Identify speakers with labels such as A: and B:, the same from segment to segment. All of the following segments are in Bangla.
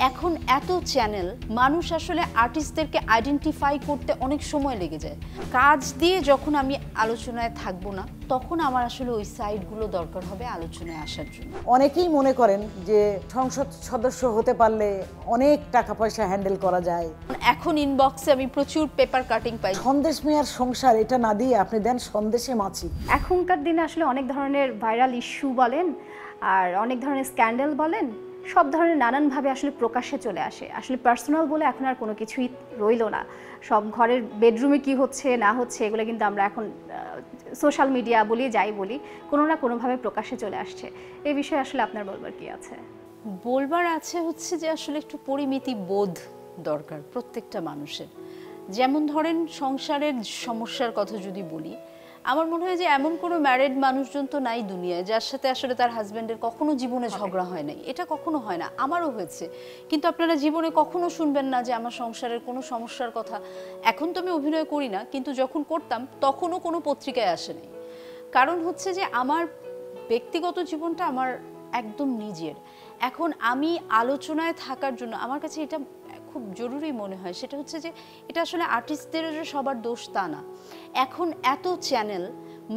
A: এখন এত চ্যানেল, মানুষ আসলে আর্টিস্টদেরকে আইডেন্টিফাই করতে অনেক সময় লেগে যায়। কাজ দিয়ে যখন আমি আলোচনায় থাকবো না, তখন আমার আসলে ওই সাইডগুলো দরকার হবে আলোচনায় আসার জন্য।
B: অনেকেই মনে করেন যে সংসদ সদস্য হতে পারলে অনেক টাকা পয়সা হ্যান্ডেল করা যায়।
A: এখন ইনবক্সে আমি প্রচুর পেপার কাটিং পাই।
B: সন্দেশ মিয়ার সংসার এটা না দিয়ে আপনি দেন সন্দেশে মাছি।
C: এখনকার দিনে আসলে অনেক ধরনের ভাইরাল ইস্যু বলেন আর অনেক ধরনের স্ক্যান্ডাল বলেন, সব ধরনের নানানভাবে আসলে প্রকাশ্যে চলে আসে। আসলে পার্সোনাল বলে এখন আর কোনো কিছুই রইল না। সব ঘরের বেডরুমে কি হচ্ছে না হচ্ছে এগুলো কিন্তু আমরা এখন সোশ্যাল মিডিয়া বলি, যাই বলি, কোনো না কোনোভাবে প্রকাশ্যে চলে আসছে। এই বিষয়ে আসলে আপনার বলবার কি আছে?
A: বলবার আছে হচ্ছে যে আসলে একটু পরিমিতি বোধ দরকার প্রত্যেকটা মানুষের। যেমন ধরেন সংসারের সমস্যার কথা যদি বলি, আমার মনে হয় যে এমন কোনো ম্যারিড মানুষজন তো নাই দুনিয়ায় যার সাথে আসলে তার হাজব্যান্ডের কখনো জীবনে ঝগড়া হয় নাই। এটা কখনো হয় না, আমারও হয়েছে। কিন্তু আপনারা জীবনে কখনো শুনবেন না যে আমার সংসারের কোনো সমস্যার কথা। এখন তো আমি অভিনয় করি না, কিন্তু যখন করতাম তখনও কোনো পত্রিকায় আসে নাই। কারণ হচ্ছে যে আমার ব্যক্তিগত জীবনটা আমার একদম নিজের। এখন আমি আলোচনায় থাকার জন্য আমার কাছে এটা খুব জরুরি মনে হয়, সেটা হচ্ছে যে এটা আসলে আর্টিস্টদের সবার দোষ তা না। এখন এত চ্যানেল,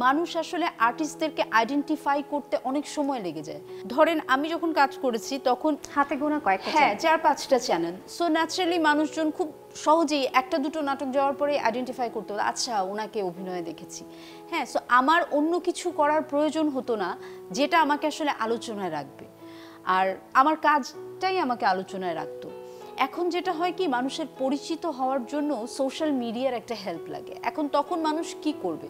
A: মানুষ আসলে আর্টিস্টদেরকে আইডেন্টিফাই করতে অনেক সময় লেগে যায়। ধরেন আমি যখন কাজ করেছি তখন
C: হাতে গোনা কয়েকটা,
A: হ্যাঁ, 4-5টা চ্যানেল। সো ন্যাচারালি মানুষজন খুব সহজেই একটা দুটো নাটক যাওয়ার পরে আইডেন্টিফাই করতে হতো, আচ্ছা ওনাকে অভিনয়ে দেখেছি। হ্যাঁ, সো আমার অন্য কিছু করার প্রয়োজন হতো না যেটা আমাকে আসলে আলোচনায় রাখবে, আর আমার কাজটাই আমাকে আলোচনায় রাখতো। এখন যেটা হয় কি, মানুষের পরিচিত হওয়ার জন্য সোশ্যাল মিডিয়ার একটা হেল্প লাগে। এখন তখন মানুষ কি করবে,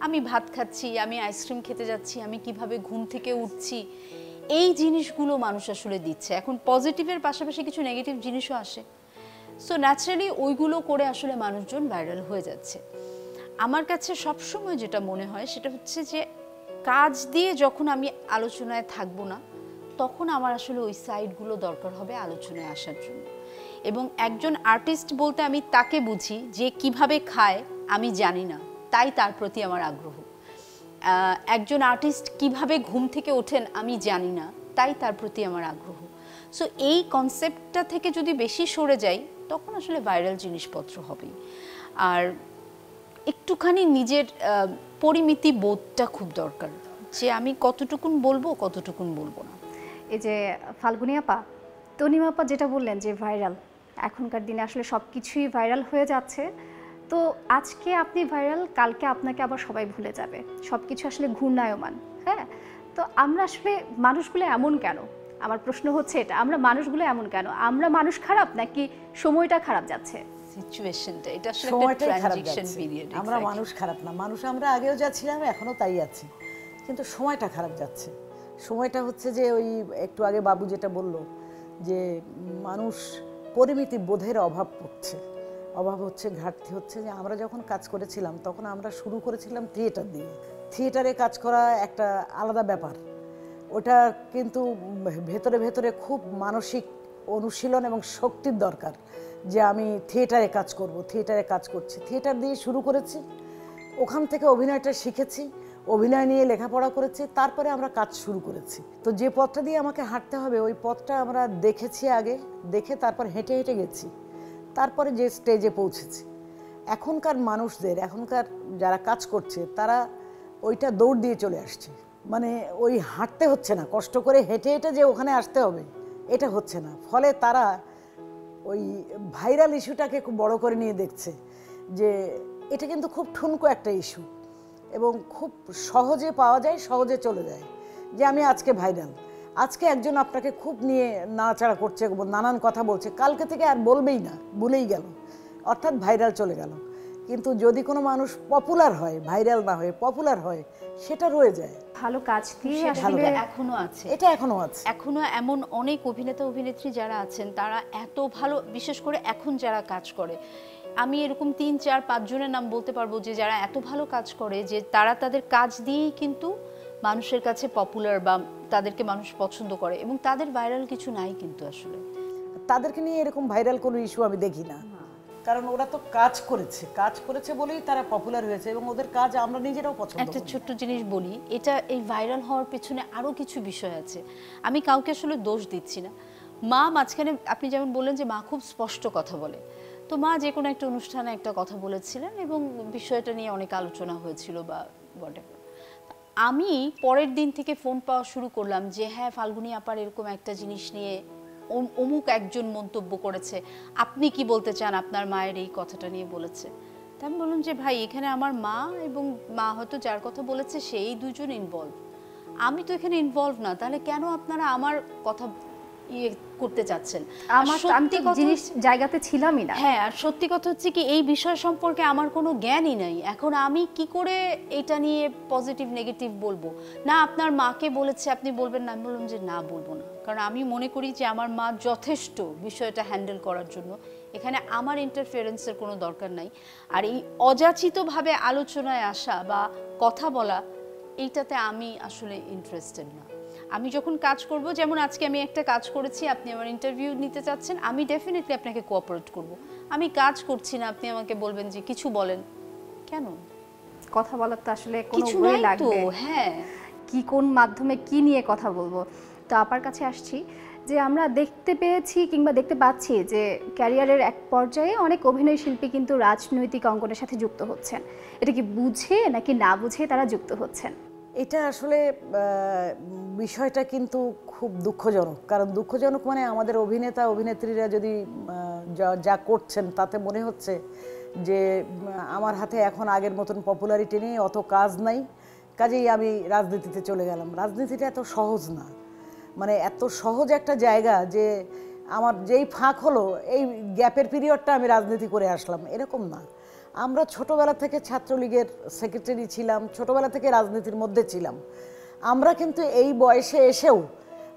A: আমি ভাত খাচ্ছি, আমি আইসক্রিম খেতে যাচ্ছি, আমি কিভাবে ঘুম থেকে উঠছি, এই জিনিসগুলো মানুষ আসলে দিচ্ছে। এখন পজিটিভের পাশাপাশি কিছু নেগেটিভ জিনিসও আসে। সো ন্যাচারালি ওইগুলো করে আসলে মানুষজন ভাইরাল হয়ে যাচ্ছে। আমার কাছে সবসময় যেটা মনে হয় সেটা হচ্ছে যে কাজ দিয়ে যখন আমি আলোচনায় থাকবো না, তখন আমার আসলে ওই সাইডগুলো দরকার হবে আলোচনায় আসার জন্য। এবং একজন আর্টিস্ট বলতে আমি তাকে বুঝি যে কিভাবে খায় আমি জানি না, তাই তার প্রতি আমার আগ্রহ। একজন আর্টিস্ট কিভাবে ঘুম থেকে ওঠেন আমি জানি না, তাই তার প্রতি আমার আগ্রহ। সো এই কনসেপ্টটা থেকে যদি বেশি সরে যাই, তখন আসলে ভাইরাল জিনিসপত্র হবেই। আর একটুখানি নিজের পরিমিতি বোধটা খুব দরকার, যে আমি কতটুকুন বলবো কতটুকুন বলবো না।
C: এই যে ফাল্গুনী আপা, তনিমা আপা যেটা বললেন যে ভাইরাল, এখনকার দিনে আসলে সব কিছুই ভাইরাল হয়ে যাচ্ছে। তো আজকে আপনি ভাইরাল, কালকে আপনাকে আবার সবাই ভুলে যাবে, সব কিছু আসলে ঘূর্ণায়মান। হ্যাঁ, তো আমরা আসলে মানুষগুলো এমন কেন? আমার প্রশ্ন হচ্ছে এটা, আমরা মানুষগুলো এমন কেন? আমরা মানুষ খারাপ নাকি সময়টা খারাপ যাচ্ছে?
A: সিচুয়েশনটা এটা আসলে
B: সময়টাই
A: একটা
B: খারাপ
A: ট্রানজিশন
B: যাচ্ছে।
A: পিরিয়ড।
B: আমরা মানুষ খারাপ না, মানুষ আমরা আগেও যা ছিলাম এখনো তাই আছি, কিন্তু সময়টা খারাপ যাচ্ছে। সময়টা হচ্ছে যে ওই একটু আগে বাবু যেটা বললো যে মানুষ পরিমিতি বোধের অভাব হচ্ছে, ঘাটতি হচ্ছে। যে আমরা যখন কাজ করেছিলাম তখন আমরা শুরু করেছিলাম থিয়েটার দিয়ে। থিয়েটারে কাজ করা একটা আলাদা ব্যাপার, ওটা কিন্তু ভেতরে ভেতরে খুব মানসিক অনুশীলন এবং শক্তির দরকার যে আমি থিয়েটারে কাজ করব, থিয়েটারে কাজ করছি। থিয়েটার দিয়ে শুরু করেছি, ওখান থেকে অভিনয়টা শিখেছি, অভিনয় নিয়ে লেখাপড়া করেছি, তারপরে আমরা কাজ শুরু করেছি। তো যে পথটা দিয়ে আমাকে হাঁটতে হবে ওই পথটা আমরা দেখেছি আগে, দেখে তারপর হেঁটে হেঁটে গেছি, তারপরে যে স্টেজে পৌঁছেছি। এখনকার মানুষদের, এখনকার যারা কাজ করছে তারা ওইটা দৌড় দিয়ে চলে আসছে। মানে ওই হাঁটতে হচ্ছে না, কষ্ট করে হেঁটে হেঁটে যে ওখানে আসতে হবে এটা হচ্ছে না। ফলে তারা ওই ভাইরাল ইস্যুটাকে খুব বড় করে নিয়ে দেখছে যে এটা কিন্তু খুব ঠুনকো একটা ইস্যু এবং খুব সহজে পাওয়া যায়, সহজে চলে যায়। যে আমি আজকে ভাইরাল, আজকে একজন আপনাকে খুব নিয়ে নাড়াচাড়া করছে, নানান কথা বলছে, কালকে থেকে আর বলবেই না, ভুলেই গেল, অর্থাৎ ভাইরাল চলে গেল। কিন্তু যদি কোনো মানুষ পপুলার হয়, ভাইরাল না হয়ে পপুলার হয়, সেটা রয়ে যায়।
C: ভালো কাজ দিয়ে
A: আসলে এখনো আছে,
B: এটা এখনো আছে।
A: এখনো এমন অনেক অভিনেতা অভিনেত্রী যারা আছেন তারা এত ভালো, বিশেষ করে এখন যারা কাজ করে, আমি এরকম 3-4-5 জনের নাম বলতে পারবো যে যারা এত ভালো কাজ করে যে তারা তাদের কাজ দিয়েই কিন্তু মানুষের কাছে পপুলার বা তাদেরকে মানুষ পছন্দ করে, এবং তাদের ভাইরাল কিছু নাই কিন্তু আসলে।
B: তাদেরকে নিয়ে এরকম ভাইরাল কোনো ইস্যু আমি দেখি না, কারণ ওরা তো কাজ করেছে বলেই তারা পপুলার হয়েছে এবং ওদের কাজ আমরা নিজেরাও পছন্দ করি।
A: একটা ছোট্ট জিনিস বলি, এটা এই ভাইরাল হওয়ার পেছনে আরও কিছু বিষয় আছে। আমি কাউকে আসলে দোষ দিচ্ছি না, মা মাঝখানে আপনি যেমন বললেন যে মা খুব স্পষ্ট কথা বলে, তো মা যে কোনো একটা অনুষ্ঠানে একটা কথা বলেছিলেন এবং বিষয়টা নিয়ে অনেক আলোচনা হয়েছিল বা whatever। আমি পরের দিন থেকে ফোন পাওয়া শুরু করলাম যে হ্যাঁ ফাল্গুনী আপার এরকম একটা জিনিস নিয়ে অমুক একজন মন্তব্য করেছে, আপনি কি বলতে চান, আপনার মায়ের এই কথাটা নিয়ে বলেছে। তা আমি বললাম যে ভাই এখানে আমার মা এবং মা হয়তো যার কথা বলেছে সেই দুজন ইনভলভ, আমি তো এখানে ইনভলভ না, তাহলে কেন আপনারা আমার কথা ইয়ে করতে চাচ্ছেন?
C: আমি তো জিনিস জায়গাতে ছিলামই না।
A: হ্যাঁ, আর সত্যি কথা হচ্ছে কি এই বিষয় সম্পর্কে আমার কোনো জ্ঞানই নাই। এখন আমি কি করে এটা নিয়ে পজিটিভ নেগেটিভ বলবো? না আপনার মাকে বলেছে আপনি বলবেন না, আমি বললাম যে না বলবো না, কারণ আমি মনে করি যে আমার মা যথেষ্ট বিষয়টা হ্যান্ডেল করার জন্য, এখানে আমার ইন্টারফিয়ারেন্সের কোনো দরকার নাই। আর এই অযাচিতভাবে আলোচনায় আসা বা কথা বলা, এইটাতে আমি আসলে ইন্টারেস্টেড না। আমি যখন কাজ করব, যেমন আজকে আমি একটা কাজ করেছি, আপনি আমার ইন্টারভিউ নিতে চাচ্ছেন, আমি ডেফিনেটলি আপনাকে কোঅপারেট করব। আমি কাজ করছি না, আপনি আমাকে বলবেন যে কিছু বলেন, কেন?
C: কথা বলার তো আসলে কোনো
A: কিছু
C: ওয়ে
A: নাই তো।
C: লাগবে।
A: হ্যাঁ,
C: কি কোন মাধ্যমে কি নিয়ে কথা বলবো। তো আপার কাছে আসছি যে আমরা দেখতে পেয়েছি কিংবা দেখতে পাচ্ছি যে ক্যারিয়ারের এক পর্যায়ে অনেক অভিনয় শিল্পী কিন্তু রাজনৈতিক অঙ্গনের সাথে যুক্ত হচ্ছেন। এটা কি বুঝে নাকি না বুঝে তারা যুক্ত হচ্ছেন?
B: এটা আসলে বিষয়টা কিন্তু খুব দুঃখজনক, কারণ দুঃখজনক মানে আমাদের অভিনেতা অভিনেত্রীরা যদি যা করছেন তাতে মনে হচ্ছে যে আমার হাতে এখন আগের মতন পপুলারিটি নেই, অত কাজ নাই, কাজেই আমি রাজনীতিতে চলে গেলাম। রাজনীতিটা এত সহজ না, মানে এত সহজ একটা জায়গা যে আমার যেই ফাঁক হলো এই গ্যাপের পিরিয়ডটা আমি রাজনীতি করে আসলাম, এরকম না। আমরা ছোটোবেলা থেকে ছাত্রলীগের সেক্রেটারি ছিলাম, ছোটোবেলা থেকে রাজনীতির মধ্যে ছিলাম। আমরা কিন্তু এই বয়সে এসেও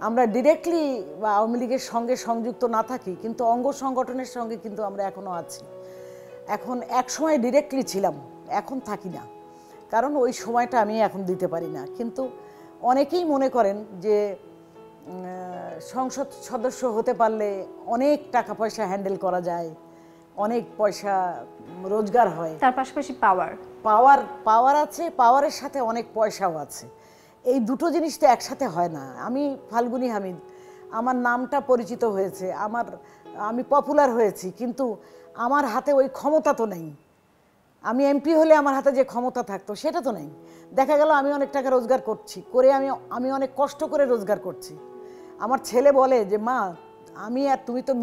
B: আমরা ডিরেক্টলি বা আওয়ামী লীগের সঙ্গে সংযুক্ত না থাকি, কিন্তু অঙ্গ সংগঠনের সঙ্গে কিন্তু আমরা এখনও আছি। এখন এক সময় ডিরেক্টলি ছিলাম, এখন থাকি না, কারণ ওই সময়টা আমি এখন দিতে পারি না। কিন্তু অনেকেই মনে করেন যে সংসদ সদস্য হতে পারলে অনেক টাকা পয়সা হ্যান্ডেল করা যায়, অনেক পয়সা রোজগার হয়,
C: তার পাশাপাশি
B: পাওয়ার আছে, পাওয়ারের সাথে অনেক পয়সাও আছে। এই দুটো জিনিস তো একসাথে হয় না। আমি ফাল্গুনী হামিদ, আমার নামটা পরিচিত হয়েছে, আমি পপুলার হয়েছি, কিন্তু আমার হাতে ওই ক্ষমতা তো নেই। আমি এমপি হলে আমার হাতে যে ক্ষমতা থাকতো সেটা তো নেই। দেখা গেল আমি অনেক টাকা রোজগার করছি, আমি অনেক কষ্ট করে রোজগার করছি। আমার ছেলে বলে যে মা, আমি আর তুমি তো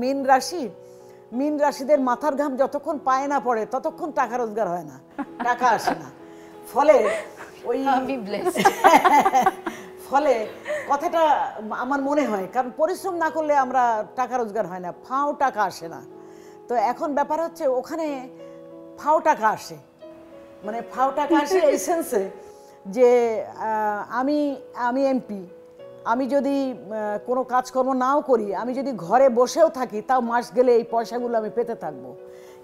B: মীন রাশিদের মাথার ঘাম যতক্ষণ পায়ে না পড়ে ততক্ষণ টাকা রোজগার হয় না, টাকা আসে না। ফলে ওই ফলে কথাটা আমার মনে হয়, কারণ পরিশ্রম না করলে আমরা টাকা রোজগার হয় না, ফাও টাকা আসে না। তো এখন ব্যাপার হচ্ছে ওখানে ফাও টাকা আসে, মানে ফাও টাকা আসে এই সেন্সে যে আমি এমপি, আমি যদি কোনো কাজকর্ম নাও করি, আমি যদি ঘরে বসেও থাকি, তাও মাস গেলে এই পয়সাগুলো আমি পেতে থাকবো।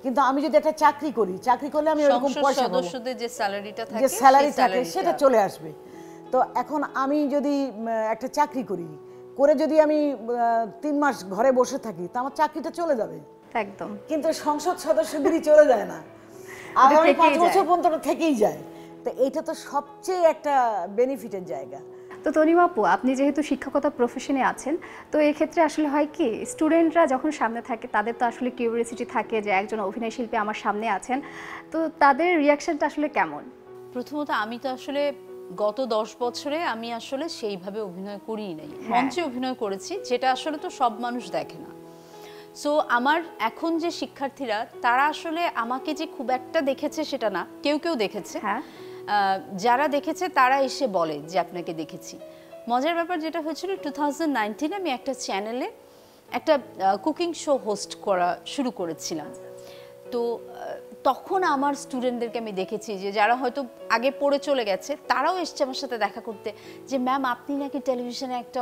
B: কিন্তু আমি যদি একটা চাকরি করি, চাকরি করলে আমি ওরকম পয়সা পাবো,
A: সদস্যদের যে
B: স্যালারি থাকে সেটা চলে আসবে। তো এখন আমি যদি একটা চাকরি করি, করে যদি আমি 3 মাস ঘরে বসে থাকি, তা আমার চাকরিটা চলে যাবে
C: একদম।
B: কিন্তু সংসদ সদস্যদেরই চলে যায় না, আগামী 5 বছর পর্যন্ত থেকেই যায়। তো এইটা তো সবচেয়ে একটা বেনিফিটের জায়গা।
C: তো তনিমা আপু, আপনি যেহেতু শিক্ষকতা প্রফেশনে আছেন, তো এই ক্ষেত্রে আসলে হয় কি, স্টুডেন্টরা যখন সামনে থাকে তাদের তো আসলে কিউরিওসিটি থাকে যে একজন অভিনয় শিল্পী আমার সামনে আছেন, তো তাদের রিয়াকশনটা আসলে কেমন?
A: প্রথমত আমি তো আসলে গত 10 বছরে আমি আসলে সেইভাবে অভিনয় করিই নাই, মঞ্চে অভিনয় করেছি, যেটা আসলে তো সব মানুষ দেখে না। সো আমার এখন যে শিক্ষার্থীরা, তারা আসলে আমাকে যে খুব একটা দেখেছে সেটা না, কেউ কেউ দেখেছে। যারা দেখেছে তারা এসে বলে যে আপনাকে দেখেছি। মজার ব্যাপার যেটা হয়েছিল, 2019 আমি একটা চ্যানেলে একটা কুকিং শো হোস্ট করা শুরু করেছিলাম। তো তখন আমার স্টুডেন্টদেরকে আমি দেখেছি যে যারা হয়তো আগে পড়ে চলে গেছে, তারাও এসছে আমার সাথে দেখা করতে, যে ম্যাম আপনি নাকি টেলিভিশনে একটা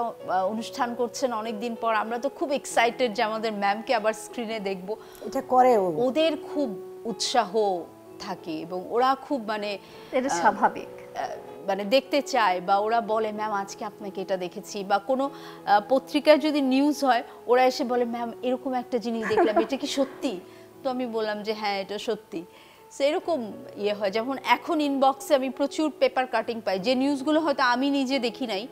A: অনুষ্ঠান করছেন অনেক দিন পর, আমরা তো খুব এক্সাইটেড যে আমাদের ম্যামকে আবার স্ক্রিনে দেখবো।
B: এটা করে
A: ওদের খুব উৎসাহ থাকে এবং ওরা খুব মানে
C: এটা স্বাভাবিক,
A: মানে দেখতে চায়, বা ওরা বলে ম্যাম আজকে আপনাকে এটা দেখেছি, বা কোনো পত্রিকায় যদি নিউজ হয় ওরা এসে বলে ম্যাম এরকম একটা জিনিস দেখলাম, এটা কি সত্যি? তো আমি বললাম যে হ্যাঁ এটা সত্যি। সো এরকম হয়। যেমন এখন ইনবক্সে আমি প্রচুর পেপার কাটিং পাই, যে নিউজগুলো হয়তো আমি নিজে দেখি নাই,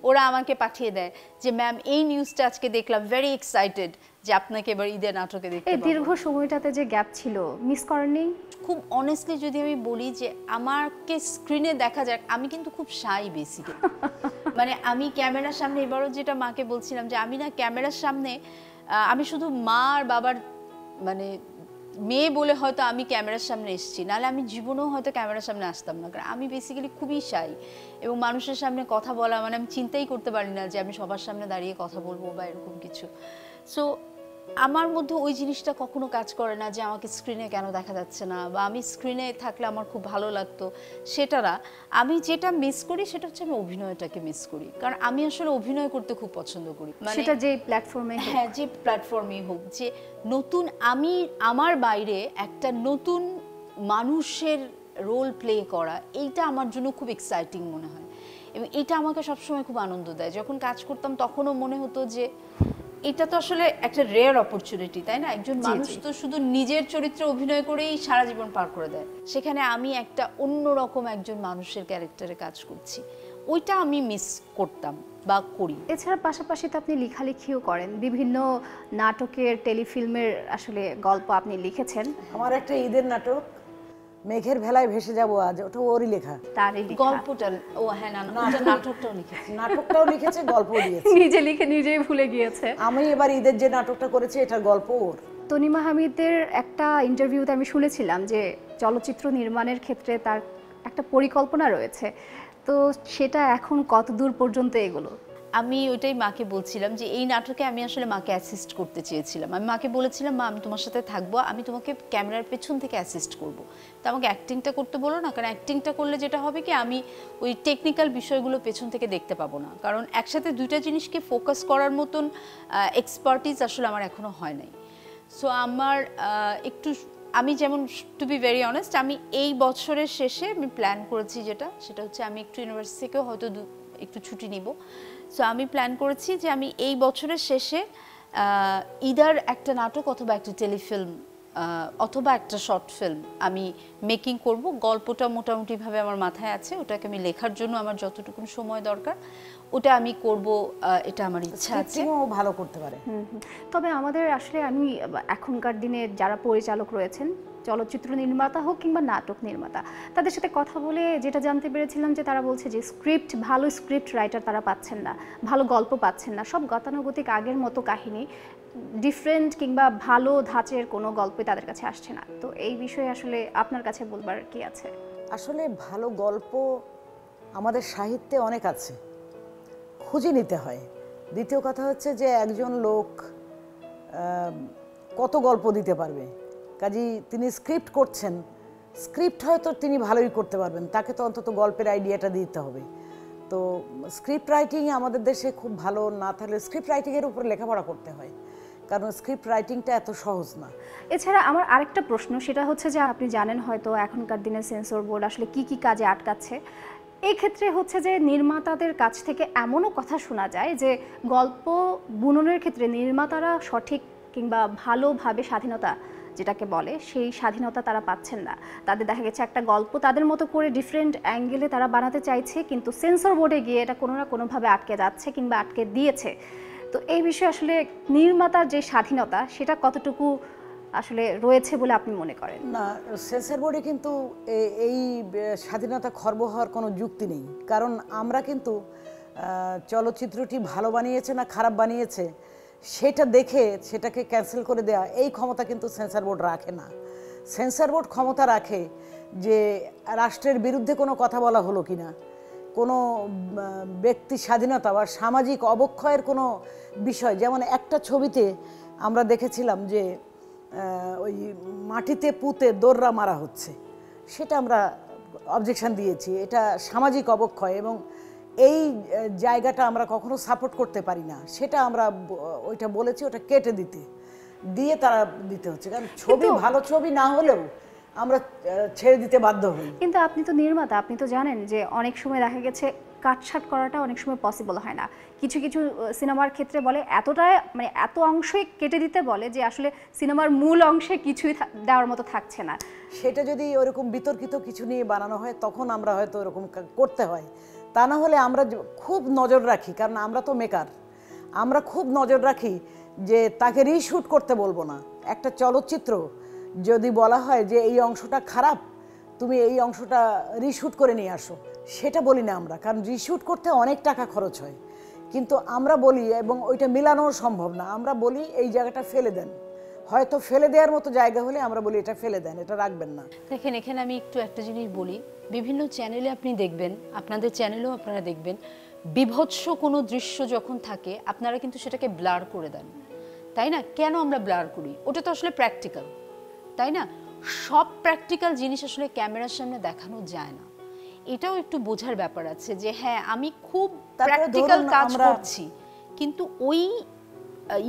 A: ওরা আমাকে পাঠিয়ে দেয় যে ম্যাম এই নিউজটা আজকে দেখলাম, ভেরি এক্সাইটেড যে আপনাকে এবার ঈদের নাটকে দেখতে
C: এই
A: পাবো।
C: দীর্ঘ সময়টাতে যে গ্যাপ ছিল মিস করেননি?
A: খুব অনেস্টলি যদি আমি বলি যে আমাকে স্ক্রিনে দেখা যাক, আমি কিন্তু খুব শাই বেসিক্যালি। মানে আমি ক্যামেরার সামনে, এবারও যেটা মাকে বলছিলাম যে আমি না ক্যামেরার সামনে, আমি শুধু মা আর বাবার মানে মেয়ে বলে হয়তো আমি ক্যামেরার সামনে এসেছি, নাহলে আমি জীবনেও হয়তো ক্যামেরার সামনে আসতাম না, কারণ আমি বেসিক্যালি খুবই শাই। এবং মানুষের সামনে কথা বলা মানে আমি চিন্তাই করতে পারি না যে আমি সবার সামনে দাঁড়িয়ে কথা বলবো বা এরকম কিছু। সো আমার মধ্যে ওই জিনিসটা কখনো কাজ করে না যে আমাকে স্ক্রিনে কেন দেখা যাচ্ছে না, বা আমি স্ক্রিনে থাকলে আমার খুব ভালো লাগতো, সেটা না। আমি যেটা মিস করি সেটা হচ্ছে আমি অভিনয়টাকে মিস করি, কারণ আমি আসলে অভিনয় করতে খুব পছন্দ করি।
C: সেটা যে প্ল্যাটফর্মে,
A: হ্যাঁ, যে প্ল্যাটফর্মেই হোক, যে নতুন আমি আমার বাইরে একটা নতুন মানুষের রোল প্লে করা, এইটা আমার জন্য খুব এক্সাইটিং মনে হয় এবং এটা আমাকে সবসময় খুব আনন্দ দেয়। যখন কাজ করতাম তখনও মনে হতো যে এটা তো আসলে একটা রেয়ার অপরচুনিটি, তাই না? একজন মানুষ তো শুধু নিজের চরিত্রে অভিনয় করেই সারা জীবন পার করে দেয়, সেখানে আমি একটা অন্যরকম একজন মানুষের ক্যারেক্টারে কাজ করছি, ওইটা আমি মিস করতাম বা করি।
C: এছাড়া পাশাপাশি তো আপনি লেখালেখিও করেন, বিভিন্ন নাটকের টেলিফিল্মের আসলে গল্প আপনি লিখেছেন।
B: আমার একটা ঈদের নাটক মেঘের ভেলায় ভেসে যাব আজ, ওটা ওরই লেখা।
C: তারই লেখা।
A: গল্পটা, ও হ্যাঁ, নাটকটাও লিখেছি।
B: নাটকটাও লিখেছে, গল্পও দিয়েছে।
C: নিজে লিখে নিজেই ভুলে গিয়েছে।
B: আমি এবার ঈদের যে নাটকটা করেছি এটার গল্প ওর।
C: তনিমা হামিদের একটা ইন্টারভিউতে আমি শুনেছিলাম যে চলচ্চিত্র নির্মাণের ক্ষেত্রে তার একটা পরিকল্পনা রয়েছে, তো সেটা এখন কত দূর পর্যন্ত এগুলো?
A: আমি ওইটাই মাকে বলছিলাম যে এই নাটকে আমি আসলে মাকে অ্যাসিস্ট করতে চেয়েছিলাম। আমি মাকে বলেছিলাম, মা আমি তোমার সাথে থাকবো, আমি তোমাকে ক্যামেরার পেছন থেকে অ্যাসিস্ট করব, তো আমাকে অ্যাক্টিংটা করতে বলো না, কারণ অ্যাক্টিংটা করলে যেটা হবে কি আমি ওই টেকনিক্যাল বিষয়গুলো পেছন থেকে দেখতে পাবো না, কারণ একসাথে দুইটা জিনিসকে ফোকাস করার মতন এক্সপার্টিস আসলে আমার এখনো হয় নাই। সো আমার একটু, আমি যেমন টু বি ভেরি অনেস্ট, আমি এই বছরের শেষে আমি প্ল্যান করেছি সেটা হচ্ছে আমি একটু ইউনিভার্সিটি থেকেও হয়তো একটু ছুটি নিব। সো আমি প্ল্যান করেছি যে আমি এই বছরের শেষে ইদার একটা নাটক অথবা একটা টেলিফিল্ম অথবা একটা শর্ট ফিল্ম আমি মেকিং করব। গল্পটা মোটামুটিভাবে আমার মাথায় আছে, ওটাকে আমি লেখার জন্য আমার যতটুকু সময় দরকার ওটা আমি করব, এটা আমার ইচ্ছা আছে।
B: স্ক্রিপ্টিংও ভালো করতে পারে।
C: তবে আমাদের আসলে আমি এখনকার দিনে যারা পরিচালক রয়েছেন, চলচ্চিত্র নির্মাতা হোক কিংবা নাটক নির্মাতা, তাদের সাথে কথা বলে যেটা জানতে পেরেছিলাম যে তারা বলছে যে ভালো স্ক্রিপ্ট রাইটার তারা পাচ্ছেন না, ভালো গল্প পাচ্ছেন না, সব গতানুগতিক আগের মতো কাহিনী, ডিফারেন্ট কিংবা ভালো ধাঁচের কোনো গল্পই তাদের কাছে আসছে না। তো এই বিষয়ে আসলে আপনার কাছে বলবার কি আছে?
B: আসলে ভালো গল্প আমাদের সাহিত্যে অনেক আছে, খুঁজে নিতে হয়। দ্বিতীয় কথা হচ্ছে যে একজন লোক কত গল্প দিতে পারবে, কাজেই তিনি স্ক্রিপ্ট করছেন, স্ক্রিপ্ট হয়তো তিনি ভালোই করতে পারবেন, তাকে তো অন্তত গল্পের আইডিয়াটা দিতে হবে। তো স্ক্রিপ্ট রাইটিং আমাদের দেশে খুব ভালো না থাকলে স্ক্রিপ্ট রাইটিংয়ের উপর লেখাপড়া করতে হয়, কারণ স্ক্রিপ্ট রাইটিংটা এত সহজ না।
C: এছাড়া আমার আরেকটা প্রশ্ন, সেটা হচ্ছে যে আপনি জানেন হয়তো এখনকার দিনে সেন্সর বোর্ড আসলে কি কি কাজে আটকাচ্ছে। এই ক্ষেত্রে হচ্ছে যে নির্মাতাদের কাছ থেকে এমনও কথা শোনা যায় যে গল্প বুননের ক্ষেত্রে নির্মাতারা সঠিক কিংবা ভালোভাবে স্বাধীনতা যেটাকে বলে সেই স্বাধীনতা তারা পাচ্ছেন না। তাদের দেখা গেছে একটা গল্প তাদের মতো করে ডিফারেন্ট অ্যাঙ্গেলে তারা বানাতে চাইছে, কিন্তু সেন্সর বোর্ডে গিয়ে এটা কোনো না কোনোভাবে আটকে যাচ্ছে কিংবা আটকে দিয়েছে। তো এই বিষয়ে আসলে নির্মাতার যে স্বাধীনতা সেটা কতটুকু আসলে রয়েছে বলে আপনি মনে করেন?
B: না, সেন্সর বোর্ডে কিন্তু এই স্বাধীনতা খর্ব হওয়ার কোনো যুক্তি নেই, কারণ আমরা কিন্তু চলচ্চিত্রটি ভালো বানিয়েছে না খারাপ বানিয়েছে সেটা দেখে সেটাকে ক্যান্সেল করে দেওয়া এই ক্ষমতা কিন্তু সেন্সর বোর্ড রাখে না। সেন্সর বোর্ড ক্ষমতা রাখে যে রাষ্ট্রের বিরুদ্ধে কোনো কথা বলা হলো কিনা, কোনো ব্যক্তি স্বাধীনতা বা সামাজিক অবক্ষয়ের কোনো বিষয়, যেমন একটা ছবিতে আমরা দেখেছিলাম যে ওই মাটিতে পুঁতে দোররা মারা হচ্ছে, সেটা আমরা অবজেকশন দিয়েছি, এটা সামাজিক অবক্ষয় এবং এই জায়গাটা আমরা কখনো সাপোর্ট করতে পারি না, সেটা আমরা ওইটা বলেছি, ওটা কেটে দিয়ে তারা দিতে হচ্ছে, কারণ ছবি ভালো ছবি না হলেও আমরা ছেড়ে দিতে বাধ্য হই।
C: কিন্তু আপনি তো নির্মাতা, আপনি তো জানেন যে অনেক সময় দেখা গেছে কাটছাট করাটা অনেক সময় পসিবল হয় না। কিছু কিছু সিনেমার ক্ষেত্রে বলে এতটা মানে এত অংশই কেটে দিতে বলে যে আসলে সিনেমার মূল অংশে কিছুই দেওয়ার মতো থাকছে না।
B: সেটা যদি ওরকম বিতর্কিত কিছু নিয়ে বানানো হয় তখন আমরা হয়তো ওরকম করতে হয়, তা না হলে আমরা খুব নজর রাখি, কারণ আমরা তো মেকার, আমরা খুব নজর রাখি যে তাকে রিশুট করতে বলবো না। একটা চলচ্চিত্র যদি বলা হয় যে এই অংশটা খারাপ, তুমি এই অংশটা রিশুট করে নিয়ে আসো, সেটা বলি না আমরা, কারণ রিশুট করতে অনেক টাকা খরচ হয়। কিন্তু আমরা বলি, এবং ওইটা মেলানোও সম্ভব না, আমরা বলি এই জায়গাটা ফেলে দেন। হয়তো ফেলে দেওয়ার মতো জায়গা হলে আমরা বলি এটা ফেলে দেন, এটা রাখবেন না।
A: দেখেন, এখানে আমি একটু একটা জিনিস বলি, বিভিন্ন চ্যানেলে আপনি দেখবেন, আপনাদের চ্যানেলেও আপনারা দেখবেন, বিভৎস কোনো দৃশ্য যখন থাকে আপনারা কিন্তু সেটাকে ব্লার করে দেন, তাই না? কেন আমরা ব্লার করি? ওটা তো আসলে প্র্যাকটিক্যাল, তাই না? সব প্র্যাকটিক্যাল জিনিস আসলে ক্যামেরার সামনে দেখানো যায় না, এটাও একটু বোঝার ব্যাপার আছে যে হ্যাঁ আমি খুব প্র্যাকটিক্যাল কাজ করছি, কিন্তু ওই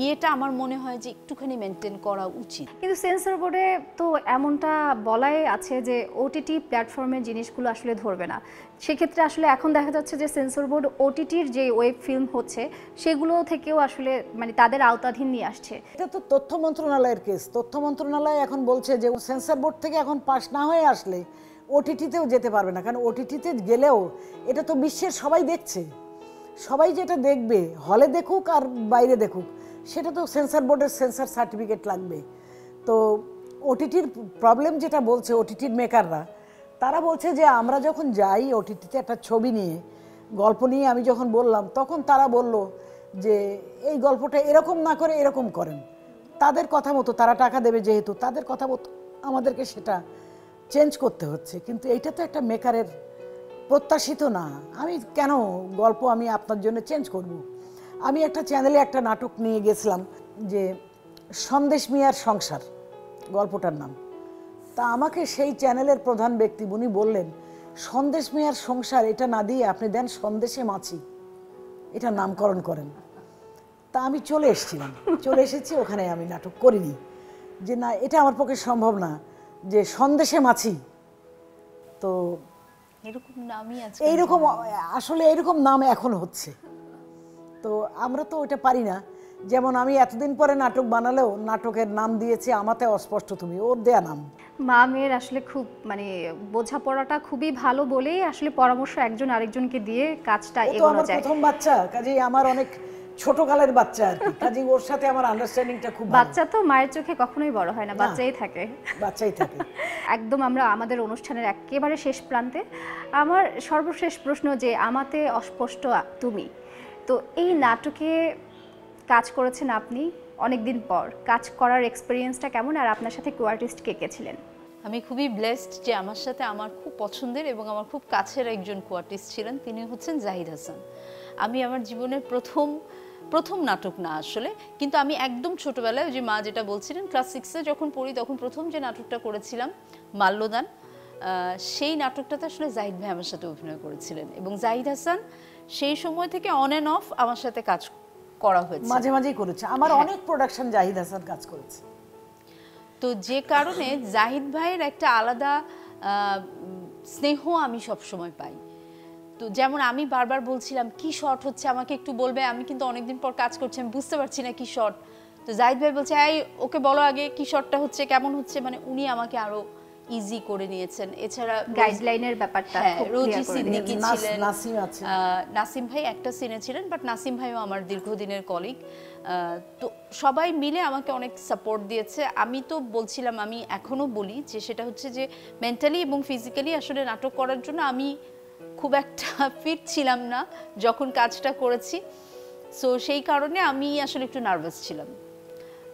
A: ইয়েটা আমার মনে হয় যে একটুখানি মেনটেন করা উচিত।
C: কিন্তু সেন্সর বোর্ডে তো এমনটা বলাই আছে যে ওটিটি প্ল্যাটফর্মের জিনিসগুলো আসলে ধরবে না। সেক্ষেত্রে আসলে এখন দেখা যাচ্ছে যে সেন্সর বোর্ড ওটিটির যে ওয়েব ফিল্ম হচ্ছে সেগুলো থেকেও আসলে মানে তাদের আওতাধীন নিয়ে আসছে।
B: এটা তো তথ্য মন্ত্রণালয়ের কেস। তথ্য মন্ত্রণালয় এখন বলছে যে সেন্সর বোর্ড থেকে এখন পাস না হয়ে আসলে ওটিটিতেও যেতে পারবে না, কারণ ওটিটিতে গেলেও এটা তো বিশ্বের সবাই দেখছে, সবাই যেটা দেখবে, হলে দেখুক আর বাইরে দেখুক, সেটা তো সেন্সর বোর্ডের সেন্সর সার্টিফিকেট লাগবে। তো ওটিটির প্রবলেম যেটা বলছে ওটিটির মেকাররা, তারা বলছে যে আমরা যখন যাই ওটিটিতে একটা ছবি নিয়ে, গল্প নিয়ে আমি যখন বললাম, তখন তারা বলল যে এই গল্পটা এরকম না করে এরকম করেন। তাদের কথা মতো, তারা টাকা দেবে যেহেতু, তাদের কথা মতো আমাদেরকে সেটা চেঞ্জ করতে হচ্ছে। কিন্তু এইটা তো একটা মেকারের প্রত্যাশিত না। আমি কেন গল্প আমি আপনার জন্য চেঞ্জ করব? আমি একটা চ্যানেলে একটা নাটক নিয়ে গেছিলাম যে সন্দেশ মিয়ার সংসার, গল্পটার নাম। তা আমাকে সেই চ্যানেলের প্রধান ব্যক্তি উনি বললেন, সন্দেশ মিয়ার সংসার এটা না দিয়ে আপনি দেন সন্দেশে মাছি, এটা নামকরণ করেন। তা আমি চলে এসেছি, ওখানে আমি নাটক করিনি, যে না এটা আমার পক্ষে সম্ভব না যে সন্দেশে মাছি। তো
A: এরকম নামই আছে,
B: এইরকম আসলে এরকম নাম এখন হচ্ছে, তো আমরা তো ওটা পারি না। যেমন আমি এতদিন পরে নাটক বানালেও নাটকের নাম দিয়েছি আমাতে অস্পষ্ট তুমি, ওর দেয়া নাম।
C: মা মেয়ের আসলে খুব মানে বোঝাপড়াটা খুবই ভালো বলেই আসলে পরামর্শ একজন আরেকজনকে দিয়ে কাজটা
B: ও তো
C: এগোনো
B: আমার
C: যায়।
B: প্রথম বাচ্চা, কাজেই আমার অনেক ছোটকালের বাচ্চা আর কি, কাজেই ওর সাথে আমার আন্ডারস্ট্যান্ডিংটা খুব ভালো।
C: বাচ্চা তো মায়ের চোখে কখনোই বড় হয় না, বাচ্চাই থাকে।
B: বাচ্চাই থাকে।
C: একদম আমরা আমাদের অনুষ্ঠানের একেবারে শেষ প্রান্তে। আমার সর্বশেষ প্রশ্ন যে আমাতে অস্পষ্ট তুমি, তো এই নাটকে কাজ করেছেন আপনি অনেক দিন পর, কাজ করার এক্সপিরিয়েন্সটা কেমন, আর আপনার সাথে কো আর্টিস্ট কে কে ছিলেন?
A: আমি খুবই ব্লেসড যে আমার সাথে আমার খুব পছন্দের এবং আমার খুব কাছের একজন কো আর্টিস্ট ছিলেন, তিনি হচ্ছেন জাহিদ হাসান। আমি আমার জীবনের প্রথম নাটক না আসলে, কিন্তু আমি একদম ছোটবেলায়, ওই যে মা যেটা বলছিলেন, ক্লাস 6-এ যখন পড়ি তখন প্রথম যে নাটকটা করেছিলাম মাল্যদান, সেই নাটকটাতে আসলে জাহিদ ভাই আমার সাথে অভিনয় করেছিলেন, এবং জাহিদ হাসান সেই সময় থেকে অন অ্যান্ড অফ আমার সাথে কাজ করা হয়েছে,
B: মাঝে মাঝেই করেছে। আমার অনেক প্রোডাকশন জাহিদ হাসান কাজ করেছে।
A: তো যে কারণে জাহিদ ভাইয়ের একটা আলাদা স্নেহ আমি সব সময় পাই। তো যেমন আমি বারবার বলছিলাম কি শট হচ্ছে আমাকে একটু বলবে, আমি কিন্তু অনেকদিন পর কাজ করছি, আমি বুঝতে পারছি না কি শট। তো জাহিদ ভাই বলছে এই ওকে বলো আগে কি শটটা হচ্ছে, কেমন হচ্ছে, মানে উনি আমাকে আরো ইজি করে নিয়েছেন। এছাড়া
C: গাইডলাইনের ব্যাপারটা খুব
A: রোজি
C: ক্লিয়ার করে
A: সিদ্দিকী
C: দিয়েছেন।
A: ছিলেন,
B: নাসিম আছে,
A: নাসিম ভাই একটা সিনে ছিলেন, বাট নাসিম ভাইও আমার দীর্ঘদিনের কলিগ। তো সবাই মিলে আমাকে অনেক সাপোর্ট দিয়েছে। আমি তো বলছিলাম, আমি এখনো বলি যে সেটা হচ্ছে যে মেন্টালি এবং ফিজিক্যালি আসলে নাটক করার জন্য আমি খুব একটা ফিট ছিলাম না যখন কাজটা করেছি। সো সেই কারণে আমি আসলে একটু নার্ভাস ছিলাম,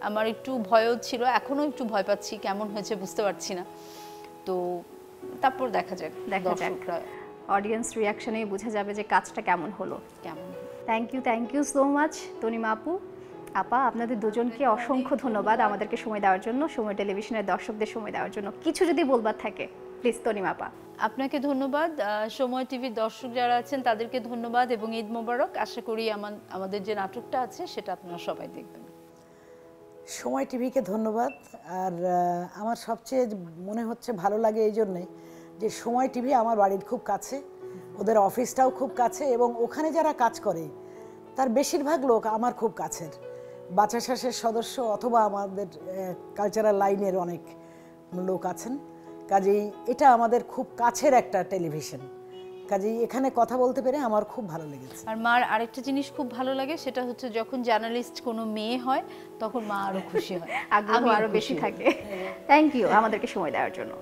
A: আমার একটু ভয়ও ছিল, এখনো একটু ভয় পাচ্ছি, কেমন হয়েছে বুঝতে পারছি না। তো তারপর দেখা যাক
C: অডিয়েন্স রিয়াকশনেই বোঝা যাবে যে কাজটা কেমন হলো।
A: কেমন।
C: Thank you so much Tanima আপু, আপা, আপনাদের দুজনকে অসংখ্য ধন্যবাদ আমাদেরকে সময় দেওয়ার জন্য, সময় টেলিভিশনের দর্শকদের সময় দেওয়ার জন্য। কিছু যদি বলবার থাকে প্লিজ তনিমা আপা।
A: আপনাকে ধন্যবাদ, সময় টিভির দর্শক যারা আছেন তাদেরকে ধন্যবাদ, এবং ঈদ মোবারক। আশা করি আমাদের যে নাটকটা আছে সেটা আপনারা সবাই দেখবেন।
B: সময় টিভিকে ধন্যবাদ। আর আমার সবচেয়ে মনে হচ্ছে ভালো লাগে এই জন্যে যে সময় টিভি আমার বাড়ির খুব কাছে, ওদের অফিসটাও খুব কাছে, এবং ওখানে যারা কাজ করে তার বেশিরভাগ লোক আমার খুব কাছের বাচাশ্বাসের সদস্য অথবা আমাদের কালচারাল লাইনের অনেক লোক আছেন। কাজেই এটা আমাদের খুব কাছের একটা টেলিভিশন, কাজেই এখানে কথা বলতে পেরে আমার খুব ভালো লেগেছে।
A: আর মার আরেকটা জিনিস খুব ভালো লাগে, সেটা হচ্ছে যখন জার্নালিস্ট কোনো মেয়ে হয় তখন মা আরো খুশি হয়,
C: আগ্রহ
A: আমি
C: আরো বেশি থাকে। থ্যাংক ইউ আমাদেরকে সময় দেওয়ার জন্য।